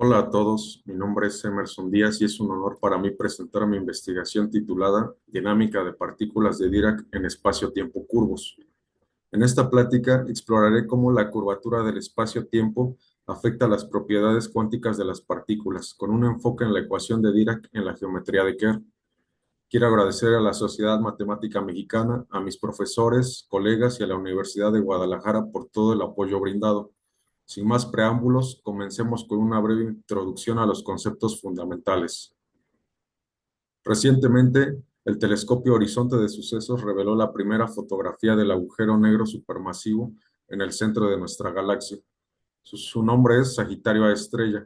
Hola a todos, mi nombre es Emerson Díaz y es un honor para mí presentar mi investigación titulada Dinámica de partículas de Dirac en espacio-tiempo curvos. En esta plática exploraré cómo la curvatura del espacio-tiempo afecta las propiedades cuánticas de las partículas, con un enfoque en la ecuación de Dirac en la geometría de Kerr. Quiero agradecer a la Sociedad Matemática Mexicana, a mis profesores, colegas y a la Universidad de Guadalajara por todo el apoyo brindado. Sin más preámbulos, comencemos con una breve introducción a los conceptos fundamentales. Recientemente, el telescopio Horizonte de Sucesos reveló la primera fotografía del agujero negro supermasivo en el centro de nuestra galaxia. Su nombre es Sagitario A Estrella.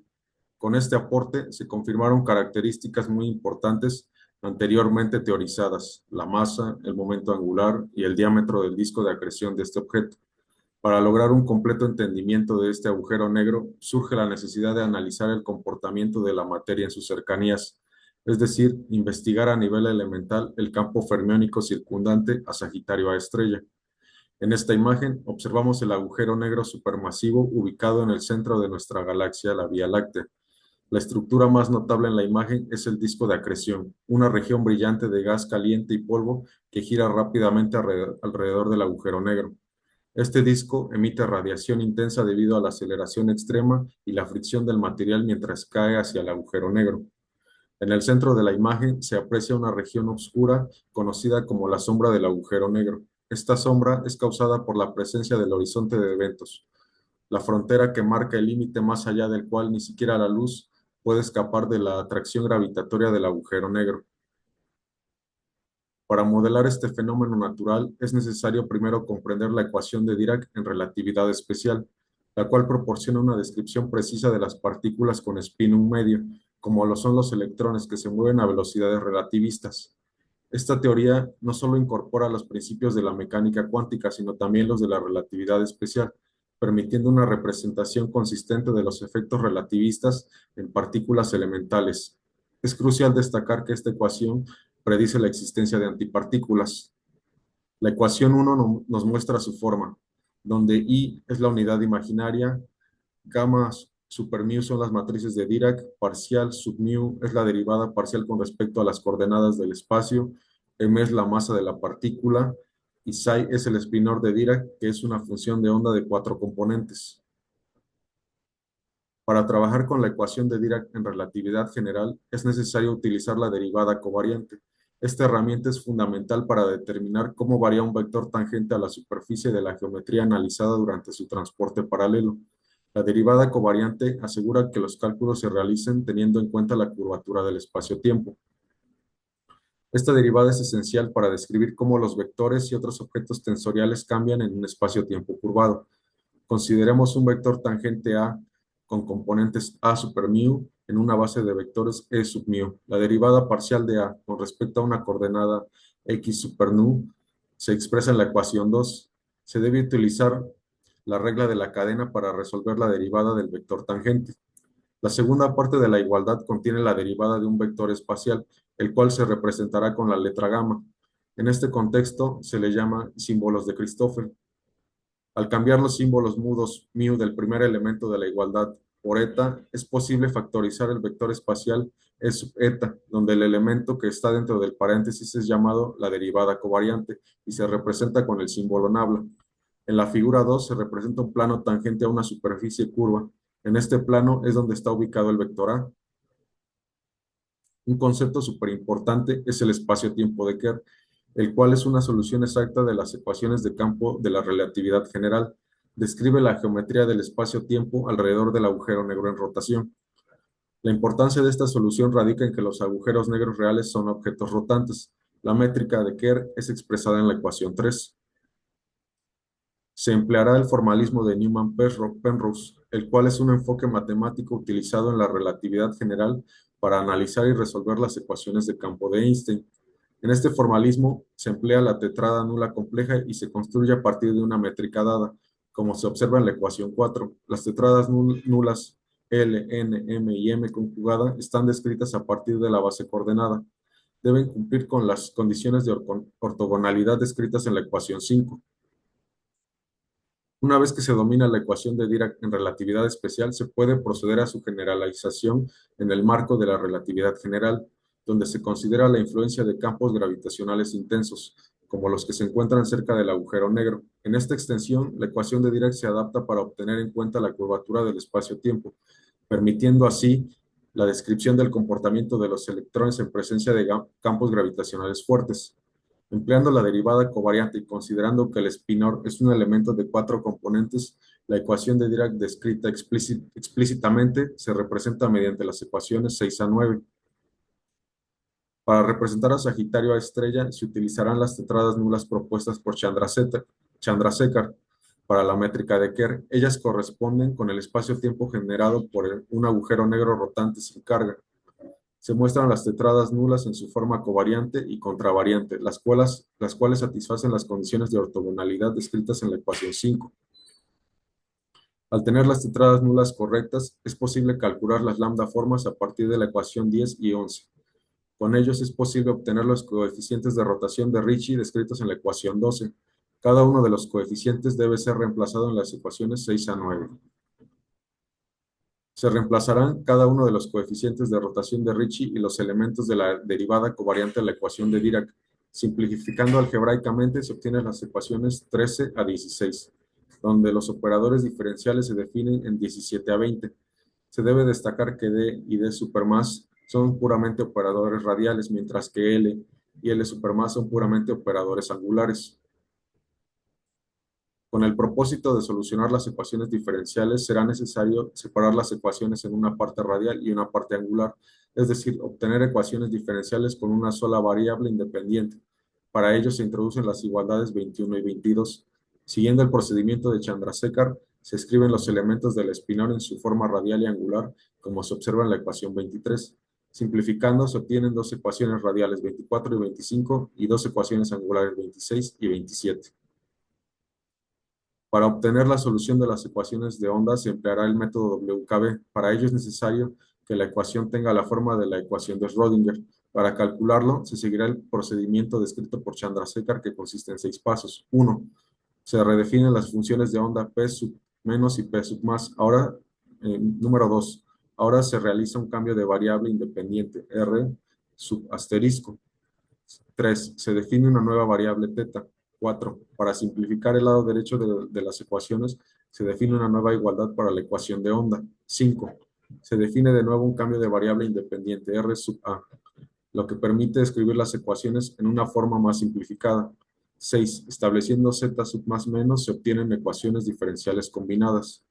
Con este aporte se confirmaron características muy importantes anteriormente teorizadas: la masa, el momento angular y el diámetro del disco de acreción de este objeto. Para lograr un completo entendimiento de este agujero negro, surge la necesidad de analizar el comportamiento de la materia en sus cercanías, es decir, investigar a nivel elemental el campo fermiónico circundante a Sagitario A Estrella. En esta imagen observamos el agujero negro supermasivo ubicado en el centro de nuestra galaxia, la Vía Láctea. La estructura más notable en la imagen es el disco de acreción, una región brillante de gas caliente y polvo que gira rápidamente alrededor del agujero negro. Este disco emite radiación intensa debido a la aceleración extrema y la fricción del material mientras cae hacia el agujero negro. En el centro de la imagen se aprecia una región oscura conocida como la sombra del agujero negro. Esta sombra es causada por la presencia del horizonte de eventos, la frontera que marca el límite más allá del cual ni siquiera la luz puede escapar de la atracción gravitatoria del agujero negro. Para modelar este fenómeno natural es necesario primero comprender la ecuación de Dirac en relatividad especial, la cual proporciona una descripción precisa de las partículas con spin medio, como lo son los electrones que se mueven a velocidades relativistas. Esta teoría no solo incorpora los principios de la mecánica cuántica, sino también los de la relatividad especial, permitiendo una representación consistente de los efectos relativistas en partículas elementales. Es crucial destacar que esta ecuación predice la existencia de antipartículas. La ecuación 1 nos muestra su forma, donde I es la unidad imaginaria, gamma super mu son las matrices de Dirac, parcial sub mu es la derivada parcial con respecto a las coordenadas del espacio, m es la masa de la partícula y psi es el espinor de Dirac, que es una función de onda de 4 componentes. Para trabajar con la ecuación de Dirac en relatividad general, es necesario utilizar la derivada covariante. Esta herramienta es fundamental para determinar cómo varía un vector tangente a la superficie de la geometría analizada durante su transporte paralelo. La derivada covariante asegura que los cálculos se realicen teniendo en cuenta la curvatura del espacio-tiempo. Esta derivada es esencial para describir cómo los vectores y otros objetos tensoriales cambian en un espacio-tiempo curvado. Consideremos un vector tangente A con componentes A super mu en una base de vectores E sub mu. La derivada parcial de A con respecto a una coordenada X super nu se expresa en la ecuación 2. Se debe utilizar la regla de la cadena para resolver la derivada del vector tangente. La segunda parte de la igualdad contiene la derivada de un vector espacial, el cual se representará con la letra gamma. En este contexto se le llama símbolos de Christoffel. Al cambiar los símbolos mudos mu del primer elemento de la igualdad por eta, es posible factorizar el vector espacial E sub eta, donde el elemento que está dentro del paréntesis es llamado la derivada covariante y se representa con el símbolo nabla. En la figura 2 se representa un plano tangente a una superficie curva. En este plano es donde está ubicado el vector A. Un concepto súper importante es el espacio-tiempo de Kerr, el cual es una solución exacta de las ecuaciones de campo de la relatividad general. Describe la geometría del espacio-tiempo alrededor del agujero negro en rotación. La importancia de esta solución radica en que los agujeros negros reales son objetos rotantes. La métrica de Kerr es expresada en la ecuación 3. Se empleará el formalismo de Newman-Penrose, el cual es un enfoque matemático utilizado en la relatividad general para analizar y resolver las ecuaciones de campo de Einstein. En este formalismo se emplea la tetrada nula compleja y se construye a partir de una métrica dada, como se observa en la ecuación 4. Las tetradas nulas L, N, M y M conjugada están descritas a partir de la base coordenada. Deben cumplir con las condiciones de ortogonalidad descritas en la ecuación 5. Una vez que se domina la ecuación de Dirac en relatividad especial, se puede proceder a su generalización en el marco de la relatividad general, donde se considera la influencia de campos gravitacionales intensos, como los que se encuentran cerca del agujero negro. En esta extensión, la ecuación de Dirac se adapta para obtener en cuenta la curvatura del espacio-tiempo, permitiendo así la descripción del comportamiento de los electrones en presencia de campos gravitacionales fuertes. Empleando la derivada covariante y considerando que el espinor es un elemento de 4 componentes, la ecuación de Dirac descrita explícitamente se representa mediante las ecuaciones 6 a 9. Para representar a Sagitario A estrella se utilizarán las tetradas nulas propuestas por Chandrasekhar para la métrica de Kerr. Ellas corresponden con el espacio-tiempo generado por un agujero negro rotante sin carga. Se muestran las tetradas nulas en su forma covariante y contravariante, las cuales satisfacen las condiciones de ortogonalidad descritas en la ecuación 5. Al tener las tetradas nulas correctas, es posible calcular las lambda formas a partir de la ecuación 10 y 11. Con ellos es posible obtener los coeficientes de rotación de Ricci descritos en la ecuación 12. Cada uno de los coeficientes debe ser reemplazado en las ecuaciones 6 a 9. Se reemplazarán cada uno de los coeficientes de rotación de Ricci y los elementos de la derivada covariante de la ecuación de Dirac. Simplificando algebraicamente se obtienen las ecuaciones 13 a 16, donde los operadores diferenciales se definen en 17 a 20. Se debe destacar que D y D supermás son puramente operadores radiales, mientras que L y L supermás son puramente operadores angulares. Con el propósito de solucionar las ecuaciones diferenciales, será necesario separar las ecuaciones en una parte radial y una parte angular, es decir, obtener ecuaciones diferenciales con una sola variable independiente. Para ello se introducen las igualdades 21 y 22. Siguiendo el procedimiento de Chandrasekhar, se escriben los elementos del espinor en su forma radial y angular, como se observa en la ecuación 23. Simplificando, se obtienen dos ecuaciones radiales 24 y 25 y dos ecuaciones angulares 26 y 27. Para obtener la solución de las ecuaciones de onda se empleará el método WKB. Para ello es necesario que la ecuación tenga la forma de la ecuación de Schrödinger. Para calcularlo, se seguirá el procedimiento descrito por Chandrasekhar, que consiste en 6 pasos. 1. Se redefinen las funciones de onda P sub menos y P sub más. Ahora, número 2. Ahora se realiza un cambio de variable independiente, R sub asterisco. 3. Se define una nueva variable θ. 4. Para simplificar el lado derecho de las ecuaciones, se define una nueva igualdad para la ecuación de onda. 5. Se define de nuevo un cambio de variable independiente, R sub A, lo que permite escribir las ecuaciones en una forma más simplificada. 6. Estableciendo z sub más menos, se obtienen ecuaciones diferenciales combinadas.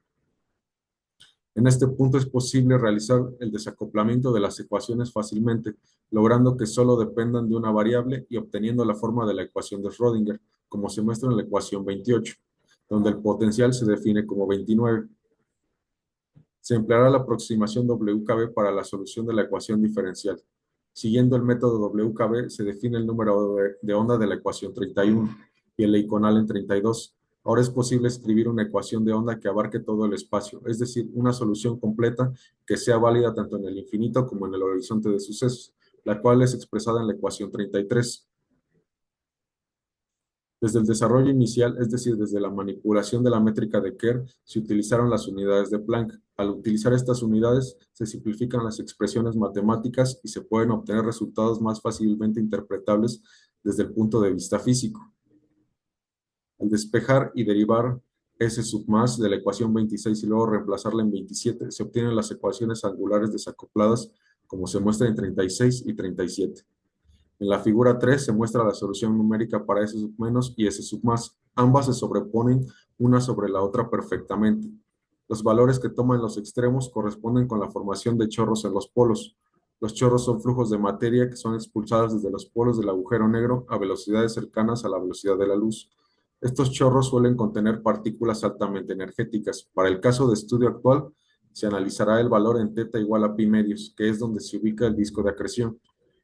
En este punto es posible realizar el desacoplamiento de las ecuaciones fácilmente, logrando que solo dependan de una variable y obteniendo la forma de la ecuación de Schrödinger, como se muestra en la ecuación 28, donde el potencial se define como 29. Se empleará la aproximación WKB para la solución de la ecuación diferencial. Siguiendo el método WKB, se define el número de onda de la ecuación 31 y el eiconal en 32. Ahora es posible escribir una ecuación de onda que abarque todo el espacio, es decir, una solución completa que sea válida tanto en el infinito como en el horizonte de sucesos, la cual es expresada en la ecuación 33. Desde el desarrollo inicial, es decir, desde la manipulación de la métrica de Kerr, se utilizaron las unidades de Planck. Al utilizar estas unidades, se simplifican las expresiones matemáticas y se pueden obtener resultados más fácilmente interpretables desde el punto de vista físico. Al despejar y derivar S sub más de la ecuación 26 y luego reemplazarla en 27, se obtienen las ecuaciones angulares desacopladas, como se muestra en 36 y 37. En la figura 3 se muestra la solución numérica para S sub menos y S sub más. Ambas se sobreponen una sobre la otra perfectamente. Los valores que toman los extremos corresponden con la formación de chorros en los polos. Los chorros son flujos de materia que son expulsados desde los polos del agujero negro a velocidades cercanas a la velocidad de la luz. Estos chorros suelen contener partículas altamente energéticas. Para el caso de estudio actual, se analizará el valor en θ igual a pi medios, que es donde se ubica el disco de acreción.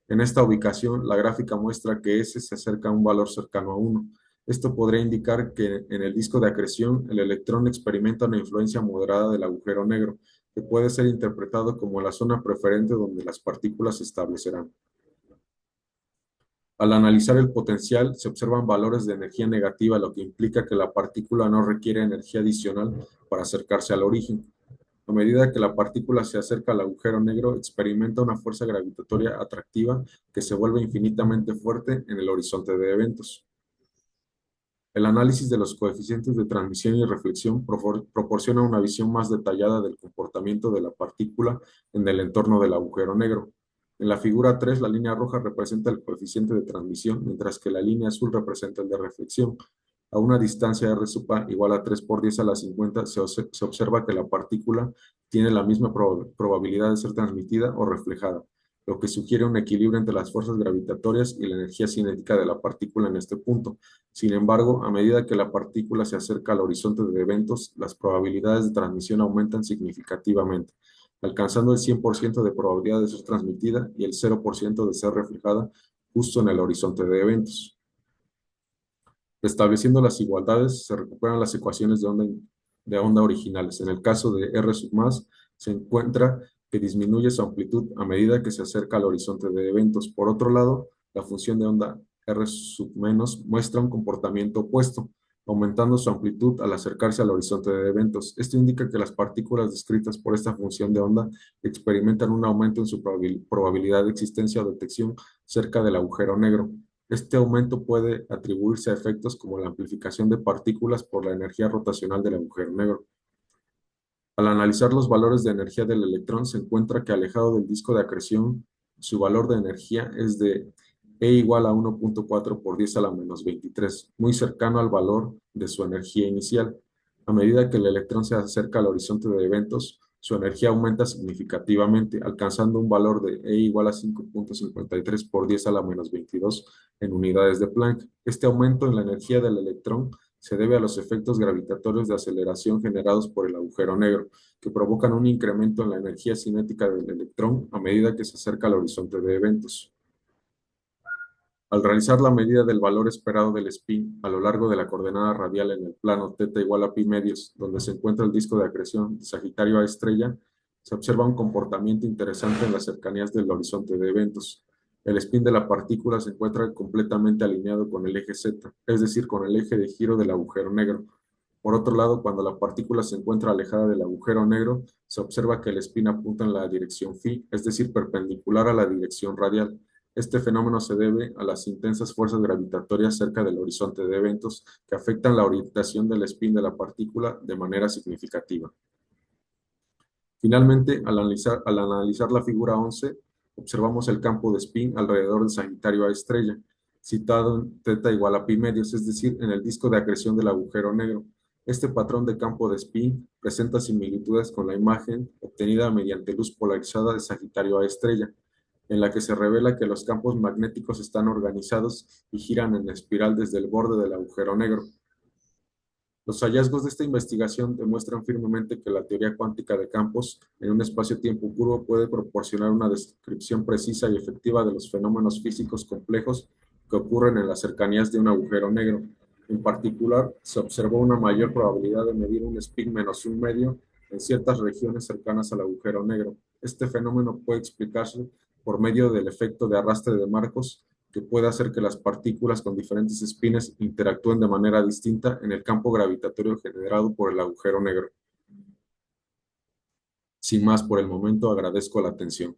En esta ubicación, la gráfica muestra que S se acerca a un valor cercano a 1. Esto podría indicar que en el disco de acreción, el electrón experimenta una influencia moderada del agujero negro, que puede ser interpretado como la zona preferente donde las partículas se establecerán. Al analizar el potencial, se observan valores de energía negativa, lo que implica que la partícula no requiere energía adicional para acercarse al origen. A medida que la partícula se acerca al agujero negro, experimenta una fuerza gravitatoria atractiva que se vuelve infinitamente fuerte en el horizonte de eventos. El análisis de los coeficientes de transmisión y reflexión proporciona una visión más detallada del comportamiento de la partícula en el entorno del agujero negro. En la figura 3, la línea roja representa el coeficiente de transmisión, mientras que la línea azul representa el de reflexión. A una distancia r sub a igual a 3 por 10 a la 50, se observa que la partícula tiene la misma probabilidad de ser transmitida o reflejada, lo que sugiere un equilibrio entre las fuerzas gravitatorias y la energía cinética de la partícula en este punto. Sin embargo, a medida que la partícula se acerca al horizonte de eventos, las probabilidades de transmisión aumentan significativamente, alcanzando el 100% de probabilidad de ser transmitida y el 0% de ser reflejada justo en el horizonte de eventos. Estableciendo las igualdades, se recuperan las ecuaciones de onda originales. En el caso de R sub más, se encuentra que disminuye su amplitud a medida que se acerca al horizonte de eventos. Por otro lado, la función de onda R sub menos muestra un comportamiento opuesto, aumentando su amplitud al acercarse al horizonte de eventos. Esto indica que las partículas descritas por esta función de onda experimentan un aumento en su probabilidad de existencia o detección cerca del agujero negro. Este aumento puede atribuirse a efectos como la amplificación de partículas por la energía rotacional del agujero negro. Al analizar los valores de energía del electrón, se encuentra que alejado del disco de acreción, su valor de energía es de E igual a 1.4 por 10 a la menos 23, muy cercano al valor de su energía inicial. A medida que el electrón se acerca al horizonte de eventos, su energía aumenta significativamente, alcanzando un valor de E igual a 5.53 por 10 a la menos 22 en unidades de Planck. Este aumento en la energía del electrón se debe a los efectos gravitatorios de aceleración generados por el agujero negro, que provocan un incremento en la energía cinética del electrón a medida que se acerca al horizonte de eventos. Al realizar la medida del valor esperado del spin a lo largo de la coordenada radial en el plano θ igual a pi medios, donde se encuentra el disco de acreción de Sagitario a estrella, se observa un comportamiento interesante en las cercanías del horizonte de eventos. El spin de la partícula se encuentra completamente alineado con el eje Z, es decir, con el eje de giro del agujero negro. Por otro lado, cuando la partícula se encuentra alejada del agujero negro, se observa que el spin apunta en la dirección phi, es decir, perpendicular a la dirección radial. Este fenómeno se debe a las intensas fuerzas gravitatorias cerca del horizonte de eventos que afectan la orientación del spin de la partícula de manera significativa. Finalmente, al analizar la figura 11, observamos el campo de spin alrededor de Sagitario A estrella, citado en θ igual a pi medios, es decir, en el disco de acreción del agujero negro. Este patrón de campo de spin presenta similitudes con la imagen obtenida mediante luz polarizada de Sagitario A estrella, en la que se revela que los campos magnéticos están organizados y giran en espiral desde el borde del agujero negro. Los hallazgos de esta investigación demuestran firmemente que la teoría cuántica de campos en un espacio-tiempo curvo puede proporcionar una descripción precisa y efectiva de los fenómenos físicos complejos que ocurren en las cercanías de un agujero negro. En particular, se observó una mayor probabilidad de medir un spin menos un medio en ciertas regiones cercanas al agujero negro. Este fenómeno puede explicarse por medio del efecto de arrastre de Marcos, que puede hacer que las partículas con diferentes espines interactúen de manera distinta en el campo gravitatorio generado por el agujero negro. Sin más por el momento, agradezco la atención.